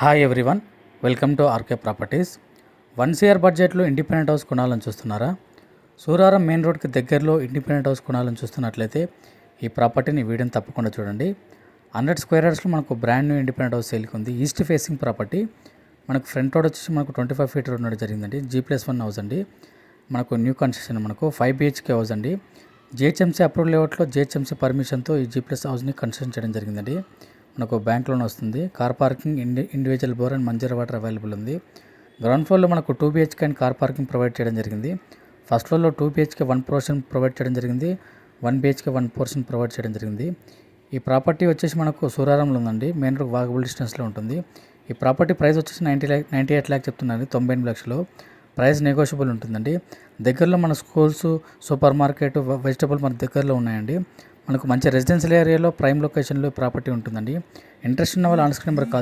Hi everyone, welcome to RK properties. 1 CR బడ్జెట్లో independent house కొనాలని చూస్తున్నారా? సూరారం మెయిన్ రోడ్కి దగ్గరలో ఇండిపెండెంట్ హౌస్ కొనాలని చూస్తున్నట్లయితే ఈ ప్రాపర్టీని వీడియోని తప్పకుండా చూడండి. 100 స్క్వేర్ యార్డ్స్లో మనకు బ్రాండ్ న్యూ ఇండిపెండెంట్ హౌస్ సేల్కి ఉంది. East facing property. మనకు ఫ్రంట్ రోడ్ వచ్చేసి మనకు 25 ఫీట్ రోడ్ ఉండడం జరిగిందండి. G+1 హౌస్ అండి. మనకు న్యూ కన్స్ట్రక్షన్, మనకు 5 BHK హౌస్ అండి. GHMC అప్రూవల్ లేఅవుట్లో GHMC పర్మిషన్తో ఈ G+ హౌస్ని కన్స్ట్రక్షన్ చేయడం జరిగిందండి. మనకు బ్యాంక్ లోన్ వస్తుంది. Car parking, individual bore and Manjira water available ఉంది. గ్రౌండ్ ఫ్లోర్లో మనకు 2 BHK and car parking provide చేయడం జరిగింది. ఫస్ట్ ఫ్లోర్లో 2 BHK 1 పోర్షన్ ప్రొవైడ్ చేయడం జరిగింది. 1 BHK 1 పోర్షన్ ప్రొవైడ్ చేయడం జరిగింది. ఈ ప్రాపర్టీ వచ్చేసి మనకు సూరారంలో ఉందండి. మెయిన్ రోడ్ వాకబుల్ డిస్టెన్స్లో ఉంటుంది. ఈ ప్రాపర్టీ ప్రైస్ వచ్చేసి 98 లాక్ చెప్తున్నారు. 98 లక్షలు. ప్రైస్ నెగోషియబుల్ ఉంటుందండి. దగ్గరలో మన స్కూల్స్, సూపర్ మార్కెట్, వెజిటబుల్ మన దగ్గరలో ఉన్నాయండి. మనకు మంచి రెసిడెన్షియల్ ఏరియాలో ప్రైమ్ లొకేషన్లో ప్రాపర్టీ ఉంటుందండి. ఇంట్రెస్ట్ ఉన్న వాళ్ళు ఆన్ స్క్రీన్ నెంబర్ కాల్